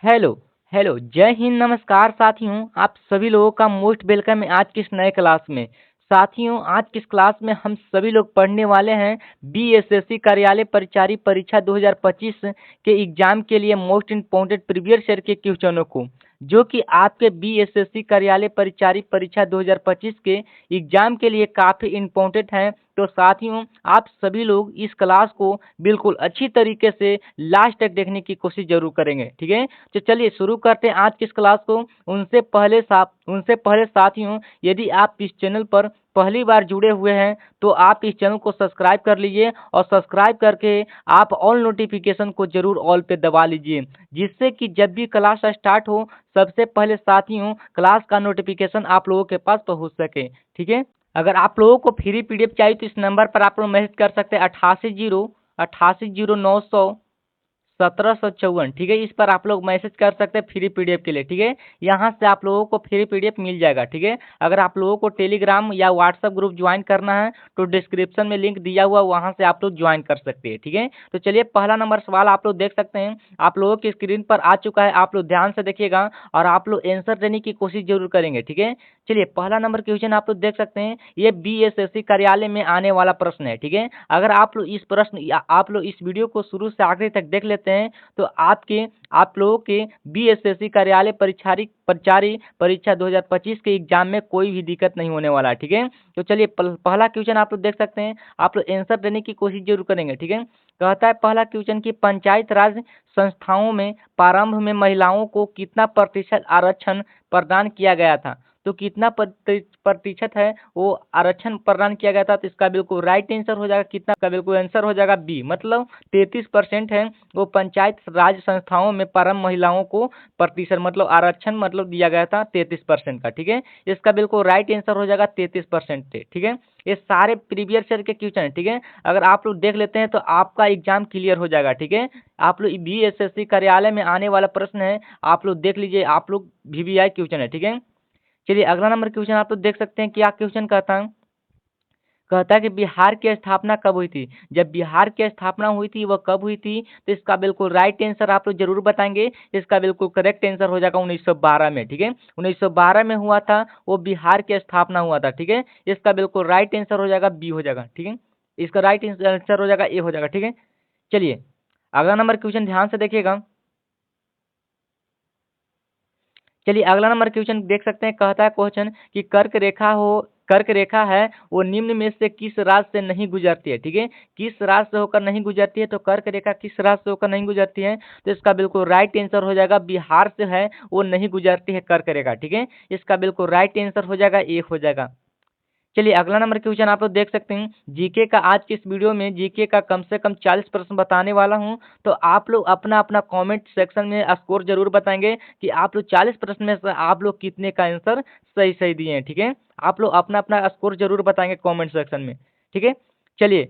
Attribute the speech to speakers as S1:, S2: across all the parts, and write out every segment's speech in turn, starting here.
S1: Hello hello, जय हिंद, नमस्कार साथियों। आप सभी लोगों का मोस्ट वेलकम है आज की इस नए क्लास में। साथियों, आज की इस क्लास में हम सभी लोग पढ़ने वाले हैं बीएसएससी कार्यालय परिचारी परीक्षा 2025 के एग्जाम के लिए मोस्ट इम्पोर्टेंट प्रीवियस ईयर के क्वेश्चनों को, जो कि आपके बीएसएससी कार्यालय परिचारी परीक्षा 2025 के एग्जाम के लिए काफ़ी इम्पोर्टेंट हैं। तो साथियों, आप सभी लोग इस क्लास को बिल्कुल अच्छी तरीके से लास्ट तक देखने की कोशिश जरूर करेंगे, ठीक है। तो चलिए शुरू करते हैं आज की इस क्लास को। उनसे पहले साथियों, यदि आप इस चैनल पर पहली बार जुड़े हुए हैं तो आप इस चैनल को सब्सक्राइब कर लीजिए और सब्सक्राइब करके आप ऑल नोटिफिकेशन को जरूर ऑल पे दबा लीजिए, जिससे कि जब भी क्लास स्टार्ट हो सबसे पहले साथियों क्लास का नोटिफिकेशन आप लोगों के पास पहुंच सके, ठीक है। अगर आप लोगों को फ्री पीडीएफ चाहिए तो इस नंबर पर आप लोग मैसेज कर सकते हैं 8808091754, ठीक है। इस पर आप लोग मैसेज कर सकते हैं फ्री पीडीएफ के लिए, ठीक है। यहाँ से आप लोगों को फ्री पीडीएफ मिल जाएगा, ठीक है। अगर आप लोगों को टेलीग्राम या व्हाट्सएप ग्रुप ज्वाइन करना है तो डिस्क्रिप्शन में लिंक दिया हुआ, वहाँ से आप लोग ज्वाइन कर सकते हैं, ठीक है। तो चलिए पहला नंबर सवाल आप लोग देख सकते हैं, आप लोगों की स्क्रीन पर आ चुका है। आप लोग ध्यान से देखिएगा और आप लोग आंसर देने की कोशिश जरूर करेंगे, ठीक है। चलिए पहला नंबर क्वेश्चन आप लोग देख सकते हैं, ये बीएसएससी कार्यालय में आने वाला प्रश्न है, ठीक है। अगर आप लोग इस प्रश्न या आप लोग इस वीडियो को शुरू से आखिरी तक देख लेते हैं तो आप लोगों के बीएसएससी कार्यालय परिचारी परीक्षा 2025 के एग्जाम में कोई भी दिक्कत नहीं होने वाला है, ठीक है। तो चलिए पहला क्वेश्चन आप लोग देख सकते हैं, आप लोग आंसर देने की कोशिश जरूर करेंगे, ठीक है। कहता है पहला क्वेश्चन की पंचायत राज संस्थाओं में प्रारंभ में महिलाओं को कितना प्रतिशत आरक्षण प्रदान किया गया था। तो कितना प्रतिशत है वो आरक्षण प्रदान किया गया था, तो इसका बिल्कुल राइट आंसर हो जाएगा कितना का, बिल्कुल आंसर हो जाएगा बी, मतलब 33% है वो पंचायत राज संस्थाओं में प्रारंभ महिलाओं को प्रतिशत मतलब आरक्षण मतलब दिया गया था 33% का, ठीक है। इसका बिल्कुल राइट आंसर हो जाएगा 33%, ठीक है। ये सारे प्रीवियस ईयर के क्वेश्चन है, ठीक है। अगर आप लोग देख लेते हैं तो आपका एग्जाम क्लियर हो जाएगा, ठीक है। आप लोग बीएसएससी कार्यालय में आने वाला प्रश्न है, आप लोग देख लीजिए, आप लोग वीवीआई क्वेश्चन है, ठीक है। चलिए अगला नंबर क्वेश्चन आप लोग देख सकते हैं, क्या क्वेश्चन कहता है कि बिहार की स्थापना कब हुई थी। जब बिहार की स्थापना हुई थी वह कब हुई थी, तो इसका बिल्कुल राइट आंसर आप लोग जरूर बताएंगे। इसका बिल्कुल करेक्ट आंसर हो जाएगा 1912 में, ठीक है। 1912 में हुआ था, वो बिहार की स्थापना हुआ था, ठीक है। इसका बिल्कुल राइट आंसर हो जाएगा बी हो जाएगा, ठीक है। इसका राइट आंसर हो जाएगा ए हो जाएगा, ठीक है। चलिए अगला नंबर क्वेश्चन ध्यान से देखिएगा। चलिए अगला नंबर क्वेश्चन देख सकते हैं, कहता है क्वेश्चन कि कर्क रेखा है वो निम्न में से किस राज्य से नहीं गुजरती है, ठीक है। किस राज्य से होकर नहीं गुजरती है, तो कर्क रेखा किस राज्य से होकर नहीं गुजरती है, तो इसका बिल्कुल राइट आंसर हो जाएगा बिहार से है वो नहीं गुजरती है कर्क रेखा, ठीक है। इसका बिल्कुल राइट आंसर हो जाएगा एक हो जाएगा। चलिए अगला नंबर क्वेश्चन आप लोग देख सकते हैं, जीके का आज की इस वीडियो में जीके का कम से कम 40 प्रश्न बताने वाला हूं। तो आप लोग अपना अपना कमेंट सेक्शन में स्कोर जरूर बताएंगे कि आप लोग 40 प्रश्न में से आप लोग कितने का आंसर सही सही दिए हैं, ठीक है। आप लोग अपना अपना स्कोर जरूर बताएंगे कमेंट सेक्शन में, ठीक है। चलिए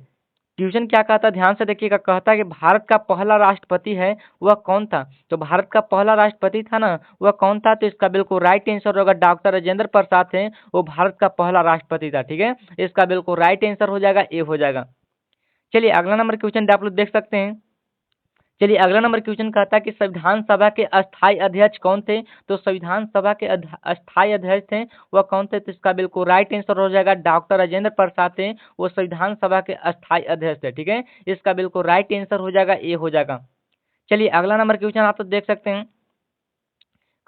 S1: ट्यूशन क्या कहता है ध्यान से देखिएगा, कहता है कि भारत का पहला राष्ट्रपति है वह कौन था। तो भारत का पहला राष्ट्रपति था ना, वह कौन था, तो इसका बिल्कुल राइट आंसर होगा डॉक्टर राजेंद्र प्रसाद थे, वो भारत का पहला राष्ट्रपति था, ठीक है। इसका बिल्कुल राइट आंसर हो जाएगा ए हो जाएगा। चलिए अगला नंबर क्वेश्चन आप लोग देख सकते हैं। चलिए अगला नंबर क्वेश्चन कहता है कि संविधान सभा के अस्थाई अध्यक्ष कौन थे। तो संविधान सभा के अस्थाई अध्यक्ष थे वह कौन थे, तो इसका बिल्कुल राइट आंसर हो जाएगा डॉक्टर राजेंद्र प्रसाद थे, वो संविधान सभा के अस्थाई अध्यक्ष थे, ठीक है। इसका बिल्कुल राइट आंसर हो जाएगा ए हो जाएगा। चलिए अगला नंबर क्वेश्चन आप लोग देख सकते हैं,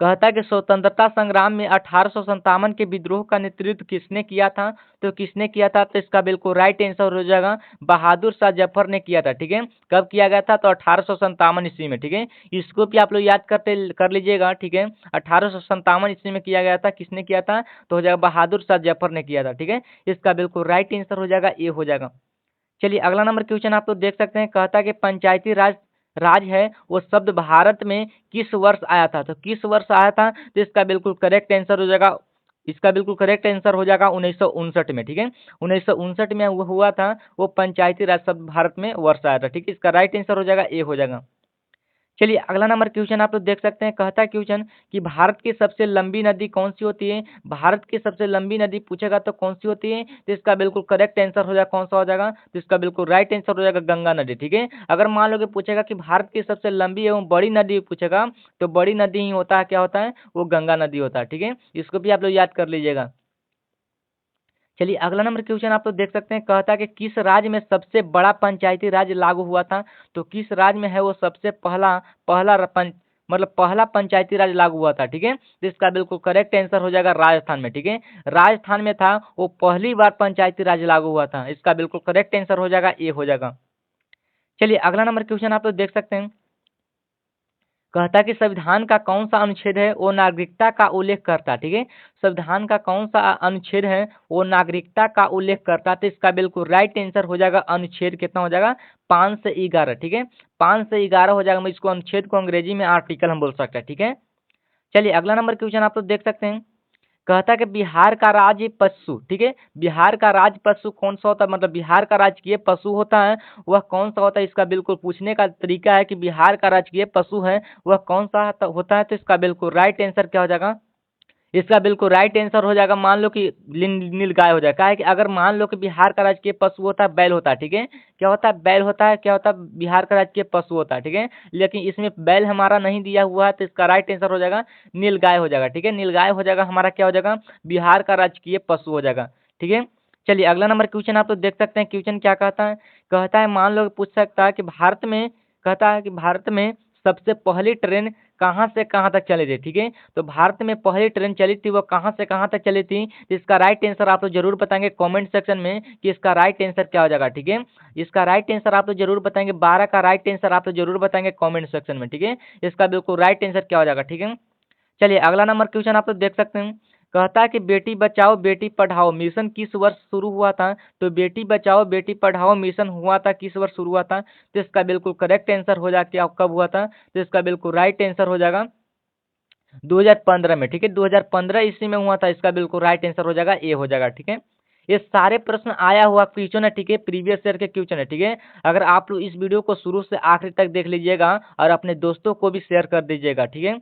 S1: कहता है कि स्वतंत्रता संग्राम में 1857 के विद्रोह का नेतृत्व किसने किया था। तो किसने किया था, तो इसका बिल्कुल राइट आंसर हो जाएगा बहादुर शाह जफर ने किया था, ठीक है। कब किया गया था, तो 1857 ईस्वी में, ठीक है। इसको भी आप लोग याद कर लीजिएगा, ठीक है। 1857 ईस्वी में किया गया था, किसने किया था, तो हो जाएगा बहादुर शाह जफर ने किया था, ठीक है। इसका बिल्कुल राइट आंसर हो जाएगा ए हो जाएगा। चलिए अगला नंबर क्वेश्चन आप लोग देख सकते हैं, कहता है कि पंचायती राज राज है वो शब्द भारत में किस वर्ष आया था। तो किस वर्ष आया था, तो इसका बिल्कुल करेक्ट आंसर हो जाएगा, इसका बिल्कुल करेक्ट आंसर हो जाएगा 1959 में, ठीक है। 1959 में वो हुआ था, वो पंचायती राज शब्द भारत में वर्ष आया था, ठीक है। इसका राइट आंसर हो जाएगा ए हो जाएगा। चलिए अगला नंबर क्वेश्चन आप लोग देख सकते हैं, कहता है क्वेश्चन कि भारत की सबसे लंबी नदी कौन सी होती है। भारत की सबसे लंबी नदी पूछेगा तो कौन सी होती है, तो इसका बिल्कुल करेक्ट आंसर हो जाएगा कौन सा हो जाएगा, तो इसका बिल्कुल राइट आंसर हो जाएगा गंगा नदी। ठीक है, अगर मान लो कि पूछेगा कि भारत की सबसे लंबी एवं बड़ी नदी पूछेगा तो बड़ी नदी ही होता है, क्या होता है, वो गंगा नदी होता है। ठीक है, इसको भी आप लोग याद कर लीजिएगा। चलिए अगला नंबर क्वेश्चन आप लोग देख सकते हैं, कहता है कि किस राज्य में सबसे बड़ा पंचायती राज लागू हुआ था। तो किस राज्य में है वो सबसे पहला पहला र- पं, मतलब पहला पंचायती राज लागू हुआ था। ठीक है, तो इसका बिल्कुल करेक्ट आंसर हो जाएगा राजस्थान में। ठीक है, राजस्थान में था वो पहली बार पंचायती राज लागू हुआ था, इसका बिल्कुल करेक्ट आंसर हो जाएगा ए हो जाएगा। चलिए अगला नंबर क्वेश्चन आप लोग देख सकते हैं, कहता है कि संविधान का कौन सा अनुच्छेद है वो नागरिकता का उल्लेख करता है। ठीक है, संविधान का कौन सा अनुच्छेद है वो नागरिकता का उल्लेख करता है, तो इसका बिल्कुल राइट आंसर हो जाएगा अनुच्छेद कितना हो जाएगा, 5 से 11। ठीक है, 5 से 11 हो जाएगा, मैं इसको अनुच्छेद को अंग्रेजी में आर्टिकल हम बोल सकते हैं। ठीक है, चलिए अगला नंबर क्वेश्चन आप लोग देख सकते हैं, कहता है कि बिहार का राज्य पशु, ठीक है, बिहार का राज्य पशु कौन सा होता है, मतलब बिहार का राजकीय पशु होता है वह कौन सा होता है। इसका बिल्कुल पूछने का तरीका है कि बिहार का राजकीय पशु है वह कौन सा होता है, तो इसका बिल्कुल राइट आंसर क्या हो जाएगा, इसका बिल्कुल राइट आंसर हो जाएगा, मान लो कि नीलगाय हो जाएगा। है कि अगर मान लो कि बिहार का राजकीय पशु होता है बैल होता है। ठीक है, क्या होता है, बैल होता है, क्या होता है, बिहार का राजकीय पशु होता है। ठीक है, लेकिन इसमें बैल हमारा नहीं दिया हुआ है, तो इसका राइट आंसर हो जाएगा नीलगाय हो जाएगा। ठीक है, नीलगाय हो जाएगा हमारा, क्या हो जाएगा, बिहार का राजकीय पशु हो जाएगा। ठीक है, चलिए अगला नंबर क्वेश्चन आप लोग देख सकते हैं, क्वेश्चन क्या कहता है, कहता है मान लो पूछ सकता है कि भारत में, कहता है कि भारत में सबसे पहली ट्रेन कहाँ से कहाँ तक चली थी। ठीक है, तो भारत में पहली ट्रेन चली थी वो कहाँ से कहाँ तक चली थी, तो इसका राइट आंसर आप लोग जरूर बताएंगे कमेंट सेक्शन में कि इसका राइट आंसर क्या हो जाएगा। ठीक है, इसका राइट आंसर आप लोग जरूर बताएंगे, 12 का राइट आंसर आप लोग जरूर बताएंगे कमेंट सेक्शन में। ठीक है, इसका बिल्कुल राइट आंसर क्या हो जाएगा। ठीक है, चलिए अगला नंबर क्वेश्चन आप लोग देख सकते हैं, कहता है कि बेटी बचाओ बेटी पढ़ाओ मिशन किस वर्ष शुरू हुआ था। तो बेटी बचाओ बेटी पढ़ाओ मिशन हुआ था किस वर्ष शुरू हुआ था, तो इसका बिल्कुल करेक्ट आंसर हो जाएगा क्या कब हुआ था, तो इसका बिल्कुल राइट आंसर हो जाएगा 2015 में। ठीक है, 2015 ईस्वी में हुआ था, इसका बिल्कुल राइट आंसर हो जाएगा ए हो जाएगा। ठीक है, ये सारे प्रश्न आया हुआ क्वेश्चन है। ठीक है, प्रीवियस ईयर के क्वेश्चन है। ठीक है, अगर आप लोग इस वीडियो को शुरू से आखिरी तक देख लीजिएगा और अपने दोस्तों को भी शेयर कर दीजिएगा। ठीक है,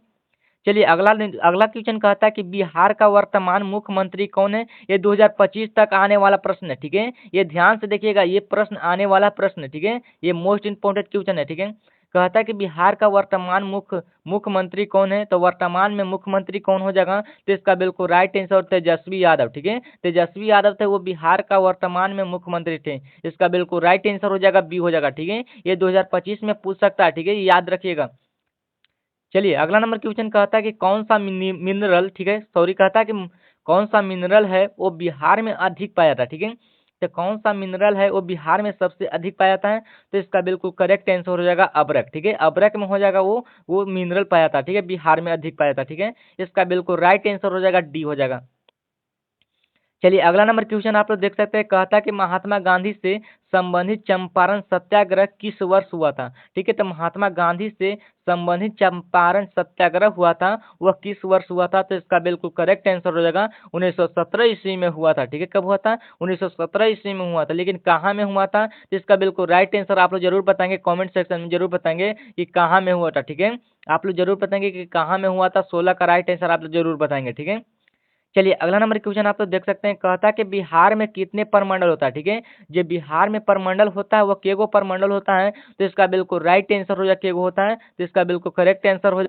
S1: चलिए अगला अगला क्वेश्चन कहता है कि बिहार का वर्तमान मुख्यमंत्री कौन है। ये 2025 तक आने वाला प्रश्न है। ठीक है, ये ध्यान से देखिएगा, ये प्रश्न आने वाला प्रश्न है। ठीक है, ये मोस्ट इंपोर्टेंट क्वेश्चन है। ठीक है, कहता है कि बिहार का वर्तमान मुख्यमंत्री कौन है, तो वर्तमान में मुख्यमंत्री कौन हो जाएगा, तो इसका बिल्कुल राइट आंसर तेजस्वी यादव। ठीक है, तेजस्वी यादव थे वो बिहार का वर्तमान में मुख्यमंत्री थे, इसका बिल्कुल राइट आंसर हो जाएगा बी हो जाएगा। ठीक है, ये 2025 में पूछ सकता है। ठीक है, ये याद रखिएगा। चलिए अगला नंबर क्वेश्चन कहता है कि कौन सा मिनरल, ठीक है सॉरी, कहता है कि कौन सा मिनरल है वो बिहार में अधिक पाया जाता है। ठीक है, तो कौन सा मिनरल है वो बिहार में सबसे अधिक पाया जाता है, तो इसका बिल्कुल करेक्ट आंसर हो जाएगा अबरक। ठीक है, अबरक में हो जाएगा वो मिनरल पाया जाता है। ठीक है, बिहार में अधिक पाया जाता है। ठीक है, इसका बिल्कुल राइट आंसर हो जाएगा डी हो जाएगा। चलिए अगला नंबर क्वेश्चन आप लोग देख सकते हैं, कहता है कि महात्मा गांधी से संबंधित चंपारण सत्याग्रह किस वर्ष हुआ था। ठीक है, तो महात्मा गांधी से संबंधित चंपारण सत्याग्रह हुआ था वह किस वर्ष हुआ था, तो इसका बिल्कुल करेक्ट आंसर हो जाएगा 1917 ईस्वी में हुआ था। ठीक है, कब हुआ था, 1917 ईस्वी में हुआ था, लेकिन कहाँ में हुआ था, तो इसका बिल्कुल राइट आंसर आप लोग जरूर बताएंगे कॉमेंट सेक्शन में, जरूर बताएंगे कि कहाँ में हुआ था। ठीक है, आप लोग जरूर बताएंगे कि कहाँ में हुआ था, 16 का राइट आंसर आप लोग जरूर बताएंगे। ठीक है, चलिए अगला नंबर क्वेश्चन आप लोग देख सकते हैं, कहता है कि बिहार में कितने परमंडल होता है। ठीक है, जो बिहार में परमंडल होता है वो केगो परमंडल होता है, तो इसका बिल्कुल राइट आंसर हो जाएगा केगो होता है, तो इसका बिल्कुल करेक्ट आंसर हो,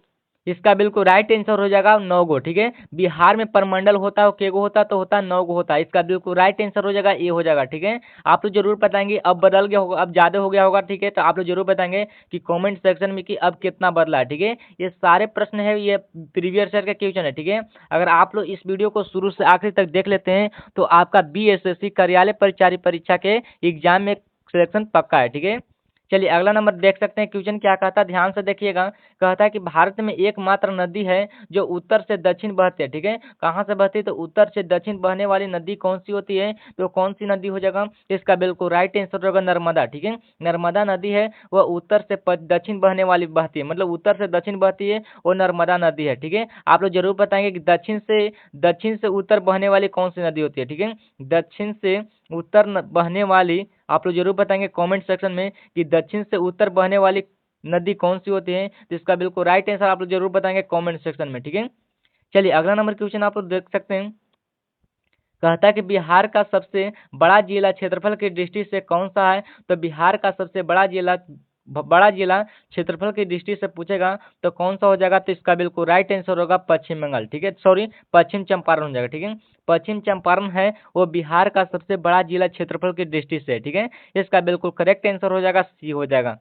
S1: इसका बिल्कुल राइट आंसर हो जाएगा 9 गो। ठीक है, बिहार में परमंडल होता है वो केगो होता है, तो होता है 9 गो होता है, इसका बिल्कुल राइट आंसर हो जाएगा ए हो जाएगा। ठीक है, आप लोग जरूर बताएंगे, अब बदल गया होगा, अब ज्यादा हो गया होगा। ठीक है, तो आप लोग जरूर बताएंगे कि कमेंट सेक्शन में कि अब कितना बदला है। ठीक है, ये सारे प्रश्न है ये प्रीवियस ईयर का क्वेश्चन है। ठीक है, अगर आप लोग इस वीडियो को शुरू से आखिरी तक देख लेते हैं तो आपका बीएसएससी कार्यालय परिचारी परीक्षा के एग्जाम में सिलेक्शन पक्का है। ठीक है, चलिए अगला नंबर देख सकते हैं, क्वेश्चन क्या कहता है, ध्यान से देखिएगा। कहता है कि भारत में एकमात्र नदी है जो उत्तर से दक्षिण बहती है। ठीक है, कहाँ से बहती है, तो उत्तर से दक्षिण बहने वाली नदी कौन सी होती है, तो कौन सी नदी हो जाएगा, तो इसका बिल्कुल राइट आंसर होगा नर्मदा। ठीक है, नर्मदा नदी है वह उत्तर से दक्षिण बहने वाली बहती है, मतलब उत्तर से दक्षिण बहती है वो नर्मदा नदी है। ठीक है, आप लोग जरूर बताएंगे कि दक्षिण से उत्तर बहने वाली कौन सी नदी होती है। ठीक है, दक्षिण से उत्तर बहने वाली, आप लोग जरूर बताएंगे कमेंट सेक्शन में कि दक्षिण से उत्तर बहने वाली नदी कौन सी होती है? तो इसका बिल्कुल राइट आंसर आप लोग जरूर बताएंगे कमेंट सेक्शन में, ठीक है। चलिए अगला नंबर क्वेश्चन आप लोग देख सकते हैं। कहता है कि बिहार का सबसे बड़ा जिला क्षेत्रफल की दृष्टि से कौन सा है? तो बिहार का सबसे बड़ा जिला क्षेत्रफल की दृष्टि से पूछेगा तो कौन सा हो जाएगा? तो इसका बिल्कुल राइट आंसर होगा पश्चिम बंगाल, ठीक है, सॉरी पश्चिम चंपारण हो जाएगा, ठीक है। पश्चिम चंपारण है वो बिहार का सबसे बड़ा जिला क्षेत्रफल की दृष्टि से, ठीक है। इसका बिल्कुल करेक्ट आंसर हो जाएगा सी हो जाएगा।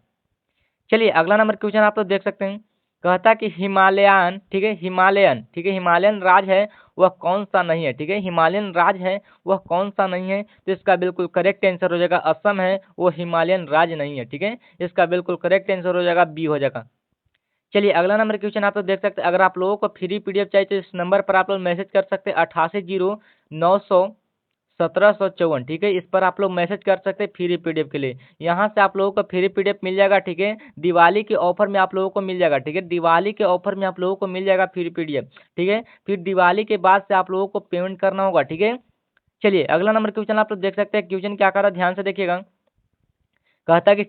S1: चलिए अगला नंबर क्वेश्चन आप लोग देख सकते हैं। कहता कि हिमालयन, ठीक है, हिमालयन, ठीक है, हिमालयन राज है वह कौन सा नहीं है? ठीक है, हिमालयन राज है वह कौन सा नहीं है? तो इसका बिल्कुल करेक्ट आंसर हो जाएगा असम है वो हिमालयन राज नहीं है, ठीक है। इसका बिल्कुल करेक्ट आंसर हो जाएगा बी हो जाएगा। चलिए अगला नंबर क्वेश्चन आप लोग देख सकते हैं। अगर आप लोगों को फ्री पीडीएफ चाहिए तो इस नंबर पर आप लोग मैसेज कर सकते हैं 880917 ठीक है। इस पर आप लोग मैसेज कर सकते हैं फ्री पीडीएफ के लिए। यहाँ से आप लोगों को फ्री पीडीएफ मिल जाएगा, ठीक है। दिवाली के ऑफर में आप लोगों को मिल जाएगा, ठीक है। दिवाली के ऑफर में आप लोगों को मिल जाएगा फ्री पीडीएफ, ठीक है। फिर दिवाली के बाद से आप लोगों को पेमेंट करना होगा, ठीक है। चलिए अगला नंबर क्वेश्चन आप लोग देख सकते हैं। क्वेश्चन क्या कर रहा है ध्यान से देखिएगा। कहता है कि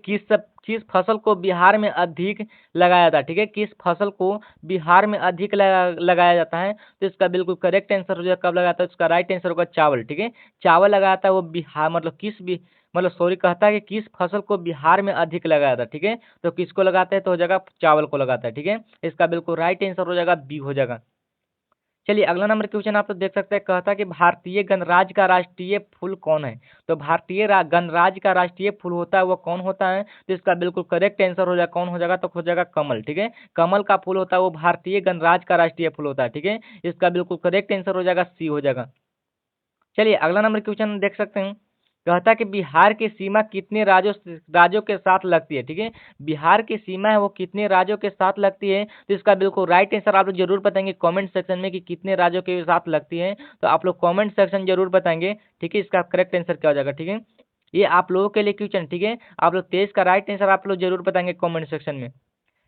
S1: किस फसल को बिहार में अधिक लगाया जाता है? ठीक है, किस फसल को बिहार में अधिक लगाया जाता है? तो इसका बिल्कुल करेक्ट आंसर हो जाएगा कब लगाता है? इसका राइट आंसर होगा चावल, ठीक है। चावल लगाता है वो बिहार मतलब सॉरी कहता है कि किस फसल को बिहार में अधिक लगाया था, ठीक है। तो किसको लगाता है? तो हो जाएगा चावल को लगाता है, ठीक है। इसका बिल्कुल राइट आंसर हो जाएगा बी हो जाएगा। चलिए अगला नंबर क्वेश्चन आप लोग देख सकते हैं। कहता है कि भारतीय गणराज्य का राष्ट्रीय फूल कौन है? तो भारतीय गणराज्य का राष्ट्रीय फूल होता है वो कौन होता है? तो इसका बिल्कुल करेक्ट आंसर हो जाएगा कौन हो जाएगा? तो हो जाएगा कमल, ठीक है। कमल का फूल होता है वो भारतीय गणराज्य का राष्ट्रीय फूल होता है, ठीक है। इसका बिल्कुल करेक्ट आंसर हो जाएगा सी हो जाएगा। चलिए अगला नंबर क्वेश्चन देख सकते हैं। कहता है कि बिहार की सीमा कितने राज्यों के साथ लगती है? ठीक है, बिहार की सीमा है वो कितने राज्यों के साथ लगती है? तो इसका बिल्कुल राइट आंसर आप लोग जरूर बताएंगे कमेंट सेक्शन में कि कितने राज्यों के साथ लगती है। तो आप लोग कमेंट सेक्शन जरूर बताएंगे, ठीक है। इसका करेक्ट आंसर क्या हो जाएगा, ठीक है। ये आप लोगों के लिए क्वेश्चन, ठीक है। आप लोग 23 का राइट आंसर आप लोग जरूर बताएंगे कमेंट सेक्शन में।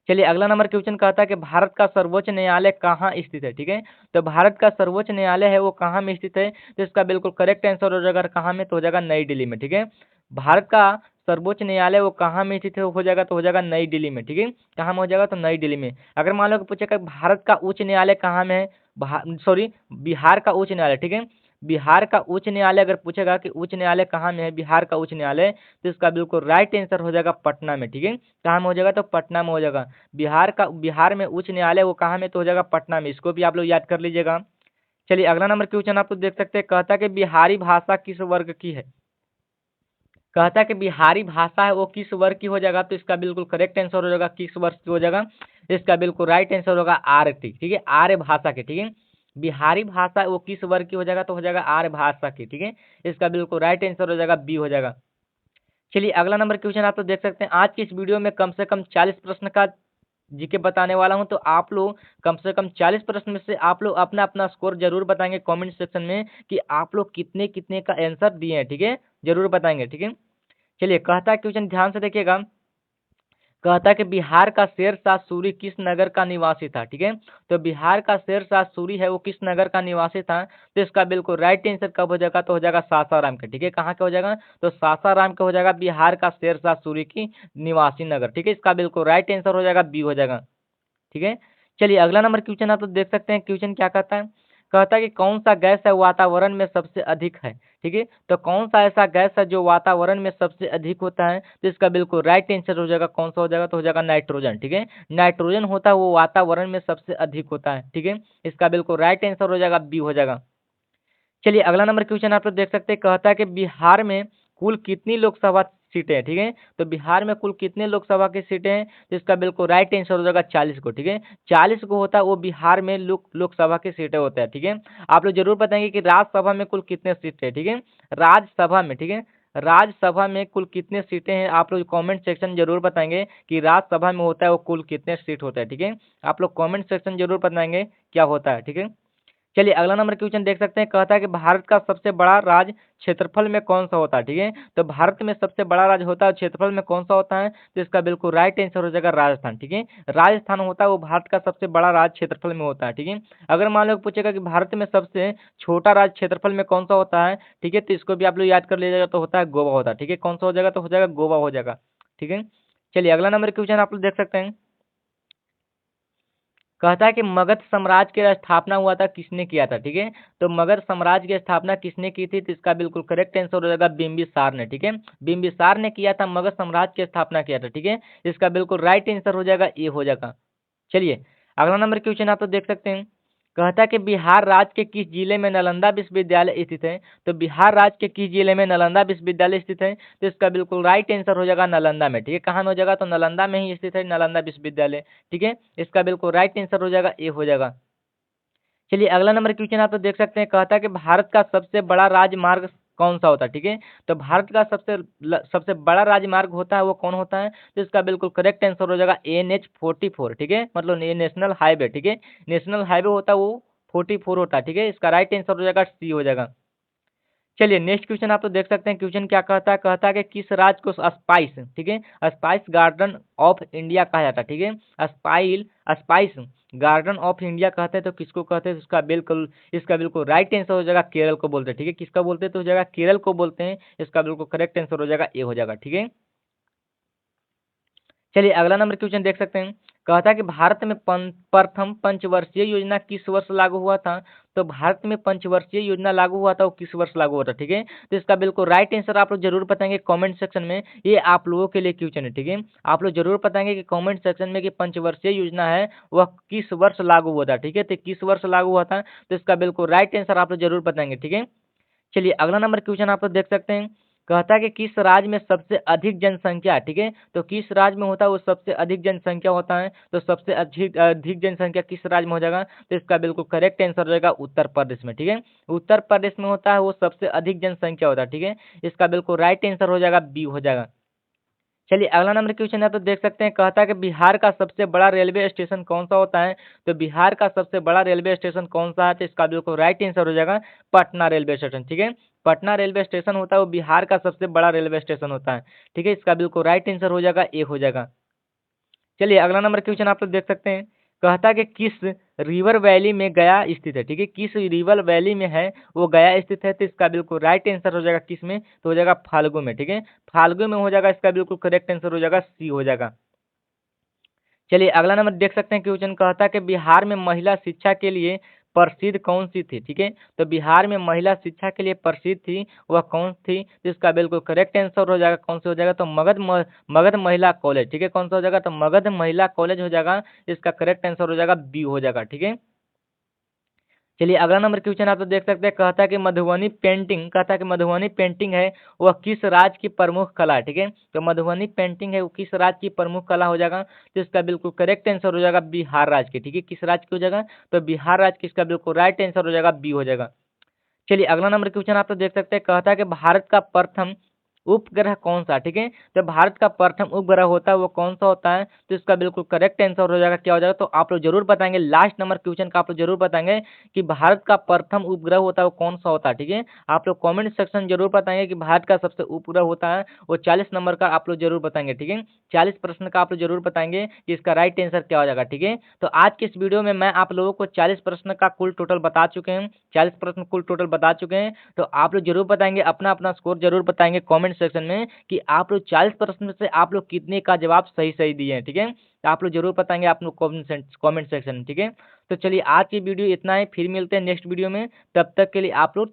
S1: चलिए अगला नंबर क्वेश्चन कहता है कि भारत का सर्वोच्च न्यायालय कहाँ स्थित है? ठीक है, तो भारत का सर्वोच्च न्यायालय है वो कहाँ में स्थित है? तो इसका बिल्कुल करेक्ट आंसर हो जाएगा कहाँ में? तो हो जाएगा नई दिल्ली में, ठीक है। भारत का सर्वोच्च न्यायालय वो कहाँ में स्थित है? हो जाएगा तो हो जाएगा नई दिल्ली में, ठीक है। कहाँ में हो जाएगा? तो नई दिल्ली में। अगर मान लो कि पूछेगा भारत का उच्च न्यायालय कहाँ में है? सॉरी, बिहार का उच्च न्यायालय, ठीक है। बिहार का उच्च न्यायालय अगर पूछेगा कि उच्च न्यायालय कहाँ में है बिहार का उच्च न्यायालय, तो इसका बिल्कुल राइट आंसर हो जाएगा पटना में, ठीक है। कहाँ में हो जाएगा? तो पटना में हो जाएगा। बिहार में उच्च न्यायालय वो कहाँ में? तो हो जाएगा पटना में। इसको भी आप लोग याद कर लीजिएगा। चलिए अगला नंबर क्वेश्चन आप लोग देख सकते हैं। कहता है कि बिहारी भाषा किस वर्ग की है? कहता है कि बिहारी भाषा है वो किस वर्ग की हो जाएगा? तो इसका बिल्कुल करेक्ट आंसर हो जाएगा किस वर्ग की हो जाएगा? इसका बिल्कुल राइट आंसर होगा आर्य, ठीक है, आर्य भाषा की, ठीक है। बिहारी भाषा वो किस वर्ग की हो जाएगा? तो हो जाएगा आर्य भाषा की, ठीक है। इसका बिल्कुल राइट आंसर हो जाएगा बी हो जाएगा। चलिए अगला नंबर क्वेश्चन आप लोग देख सकते हैं। आज की इस वीडियो में कम से कम 40 प्रश्न का जीके बताने वाला हूं, तो आप लोग कम से कम 40 प्रश्न में से आप लोग अपना अपना स्कोर जरूर बताएंगे कमेंट सेक्शन में कि आप लोग कितने कितने का आंसर दिए हैं, ठीक है, जरूर बताएंगे, ठीक है। चलिए कहता है क्वेश्चन ध्यान से देखिएगा। कहता है कि बिहार का शेरशाह सूरी किस नगर का निवासी था? ठीक है, तो बिहार का शेरशाह सूरी है वो किस नगर का निवासी था? तो इसका बिल्कुल राइट आंसर कब हो जाएगा? तो हो जाएगा सासाराम का, ठीक है। कहाँ का हो जाएगा? तो सासाराम का हो जाएगा बिहार का शेरशाह सूरी की निवासी नगर, ठीक है। इसका बिल्कुल राइट आंसर हो जाएगा बी हो जाएगा, ठीक है। चलिए अगला नंबर क्वेश्चन आप लोग देख सकते हैं। क्वेश्चन क्या कहता है? कहता है कि कौन सा गैस है वातावरण में सबसे अधिक है? ठीक है, तो कौन सा ऐसा गैस है जो वातावरण में सबसे अधिक होता है? तो इसका बिल्कुल राइट आंसर हो जाएगा कौन सा हो जाएगा? तो हो जाएगा नाइट्रोजन, ठीक है। नाइट्रोजन होता है वो वातावरण में सबसे अधिक होता है, ठीक है। इसका बिल्कुल राइट आंसर हो जाएगा बी हो जाएगा। चलिए अगला नंबर क्वेश्चन आप लोग देख सकते हैं। कहता है कि बिहार में कुल कितनी लोकसभा सीटें हैं? ठीक है, तो बिहार में कुल कितने लोकसभा की सीटें हैं? तो इसका बिल्कुल राइट आंसर हो जाएगा 40 को, ठीक है। 40 को होता है वो बिहार में लोकसभा की सीटें होते हैं, ठीक है। आप लोग जरूर बताएंगे कि राज्यसभा में कुल कितने सीटें हैं, ठीक है। राज्यसभा में, ठीक है, राज्यसभा में कुल कितने सीटें हैं? आप लोग कमेंट सेक्शन जरूर बताएंगे कि राज्यसभा में होता है वो कुल कितने सीट होते हैं, ठीक है। आप लोग कमेंट सेक्शन जरूर बताएंगे क्या होता है, ठीक है। चलिए अगला नंबर क्वेश्चन देख सकते हैं। कहता है कि भारत का सबसे बड़ा राज्य क्षेत्रफल में कौन सा होता है? ठीक है, तो भारत में सबसे बड़ा राज्य होता है क्षेत्रफल में कौन सा होता है? तो इसका बिल्कुल राइट आंसर हो जाएगा राजस्थान, ठीक है। राजस्थान होता है वो भारत का सबसे बड़ा राज्य क्षेत्रफल में होता है, ठीक है। अगर मान लो पूछेगा कि भारत में सबसे छोटा राज्य क्षेत्रफल में कौन सा होता है, ठीक है, तो इसको भी आप लोग याद कर लीजिएगा। तो होता है गोवा होता है, ठीक है। कौन सा हो जाएगा? तो हो जाएगा गोवा हो जाएगा, ठीक है। चलिए अगला नंबर क्वेश्चन आप लोग देख सकते हैं। कहता है कि मगध साम्राज्य की स्थापना हुआ था, किसने किया था, ठीक है। तो मगध साम्राज्य की स्थापना किसने की थी, तो इसका बिल्कुल करेक्ट आंसर हो जाएगा बिंबिसार ने, ठीक है। बिंबिसार ने किया था, मगध साम्राज्य की स्थापना किया था, ठीक है। इसका बिल्कुल राइट आंसर हो जाएगा, ए हो जाएगा। चलिए अगला नंबर क्वेश्चन आप तो देख सकते हैं। कहता है कि बिहार राज्य के किस जिले में नालंदा विश्वविद्यालय स्थित है। तो बिहार राज्य के किस जिले में नालंदा विश्वविद्यालय स्थित है, तो इसका बिल्कुल राइट आंसर हो जाएगा नालंदा में, ठीक है। कहाँ में हो जाएगा, तो नालंदा में ही स्थित है नालंदा विश्वविद्यालय, ठीक है। इसका बिल्कुल राइट आंसर हो जाएगा, ए हो जाएगा। चलिए अगला नंबर क्वेश्चन आप तो देख सकते हैं। कहता है कि भारत का सबसे बड़ा राजमार्ग कौन सा होता है, ठीक है। तो भारत का सबसे बड़ा राजमार्ग होता है वो कौन होता है, तो इसका बिल्कुल करेक्ट आंसर हो जाएगा NH44, ठीक है। मतलब ये नेशनल हाईवे, ठीक है। नेशनल हाईवे होता है वो 44 होता है, ठीक है। इसका राइट आंसर हो जाएगा, सी हो जाएगा। चलिए नेक्स्ट क्वेश्चन आप तो देख सकते हैं। क्वेश्चन क्या कहता है कि किस राज्य को स्पाइस, ठीक है, स्पाइस गार्डन ऑफ इंडिया कहा जाता है, ठीक है। स्पाइस गार्डन ऑफ इंडिया कहते हैं तो किसको कहते हैं, इसका बिल्कुल राइट आंसर हो जाएगा केरल को बोलते हैं, ठीक है। किसका बोलते हैं, तो हो जाएगा केरल को बोलते हैं। इसका बिल्कुल करेक्ट आंसर हो जाएगा, ए हो जाएगा, ठीक है। चलिए अगला नंबर क्वेश्चन देख सकते हैं। कहता है कि भारत में प्रथम पंचवर्षीय योजना किस वर्ष लागू हुआ था। तो भारत में पंचवर्षीय योजना लागू हुआ था वो किस वर्ष लागू हुआ था, ठीक है। तो इसका बिल्कुल राइट आंसर आप लोग जरूर बताएंगे कमेंट सेक्शन में। ये आप लोगों के लिए क्वेश्चन है, ठीक है। आप लोग जरूर बताएंगे कि कमेंट सेक्शन में कि पंचवर्षीय योजना है वह किस वर्ष लागू हुआ था, ठीक है। तो किस वर्ष लागू हुआ था, तो इसका बिल्कुल राइट आंसर आप लोग जरूर बताएंगे, ठीक है। चलिए अगला नंबर क्वेश्चन आप लोग देख सकते हैं। कहता है कि किस राज्य में सबसे अधिक जनसंख्या, ठीक है। तो किस राज्य में होता है वो सबसे अधिक जनसंख्या होता है, तो सबसे अधिक अधिक जनसंख्या किस राज्य में हो जाएगा, तो इसका बिल्कुल करेक्ट आंसर हो जाएगा उत्तर प्रदेश में, ठीक है। उत्तर प्रदेश में होता है वो सबसे अधिक जनसंख्या होता है, ठीक है। इसका बिल्कुल राइट आंसर हो जाएगा, बी हो जाएगा। चलिए अगला नंबर क्वेश्चन है तो देख सकते हैं। कहता है कि बिहार का सबसे बड़ा रेलवे स्टेशन कौन सा होता है। तो बिहार का सबसे बड़ा रेलवे स्टेशन कौन सा है, तो इसका बिल्कुल राइट आंसर हो जाएगा पटना रेलवे स्टेशन, ठीक है। पटना रेलवे स्टेशन होता है वो बिहार का सबसे बड़ा रेलवे स्टेशन होता है, ठीक है। इसका बिल्कुल राइट आंसर हो जाएगा, ए हो जाएगा। चलिए अगला नंबर क्वेश्चन आप लोग देख सकते हैं। कहता है कि किस रिवर वैली में गया स्थित है, ठीक है। किस रिवर वैली में है वो गया स्थित है, तो इसका बिल्कुल राइट आंसर हो जाएगा किस में, तो हो जाएगा फाल्गु में, ठीक है। फाल्गु में हो जाएगा, इसका बिल्कुल करेक्ट आंसर हो जाएगा, सी हो जाएगा। चलिए अगला नंबर देख सकते हैं। क्वेश्चन कहता है कि बिहार में महिला शिक्षा के लिए प्रसिद्ध कौन सी थी, ठीक है। तो बिहार में महिला शिक्षा के लिए प्रसिद्ध थी वह कौन थी, तो इसका बिल्कुल करेक्ट आंसर हो जाएगा, कौन सा हो जाएगा, तो मगध महिला कॉलेज, ठीक है। कौन सा हो जाएगा, तो मगध महिला कॉलेज हो जाएगा। इसका करेक्ट आंसर हो जाएगा, बी हो जाएगा, ठीक है। चलिए अगला नंबर क्वेश्चन आप तो देख सकते हैं। कहता है कि मधुबनी पेंटिंग, कहता है कि मधुबनी पेंटिंग है वह किस राज्य की प्रमुख कला है, ठीक है। तो मधुबनी पेंटिंग है वो किस राज्य की प्रमुख कला हो जाएगा, तो इसका बिल्कुल करेक्ट आंसर हो जाएगा बिहार राज्य की, ठीक है। किस राज्य की हो जाएगा, तो बिहार राज्य की, इसका बिल्कुल राइट आंसर हो जाएगा, बी हो जाएगा। चलिए अगला नंबर क्वेश्चन आप तो देख सकते हैं। कहता है कि भारत का प्रथम उपग्रह कौन सा, ठीक है। तो भारत का प्रथम उपग्रह होता है वो कौन सा होता है, तो इसका बिल्कुल करेक्ट आंसर हो जाएगा, क्या हो जाएगा, तो आप लोग जरूर बताएंगे लास्ट नंबर क्वेश्चन का, आप लोग जरूर बताएंगे कि भारत का प्रथम उपग्रह होता है वो कौन सा होता है, ठीक है। आप लोग कमेंट सेक्शन जरूर बताएंगे कि भारत का सबसे उपग्रह होता है वो 40 नंबर का आप लोग जरूर बताएंगे, ठीक है। 40 प्रश्न का आप लोग जरूर बताएंगे कि इसका राइट आंसर क्या हो जाएगा, ठीक है। तो आज के इस वीडियो में मैं आप लोगों को 40 प्रश्न का कुल टोटल बता चुके हैं, 40 प्रश्न कुल टोटल बता चुके हैं। तो आप लोग जरूर बताएंगे, अपना अपना स्कोर जरूर बताएंगे कमेंट सेक्शन में कि आप लोग 40 प्रश्न में से आप लोग कितने का जवाब सही सही दिए हैं, ठीक है। तो आप लोग जरूर बताएंगे आप लोग कमेंट सेक्शन में, ठीक है। तो चलिए आज की वीडियो इतना ही, फिर मिलते हैं नेक्स्ट वीडियो में। तब तक के लिए आप लोग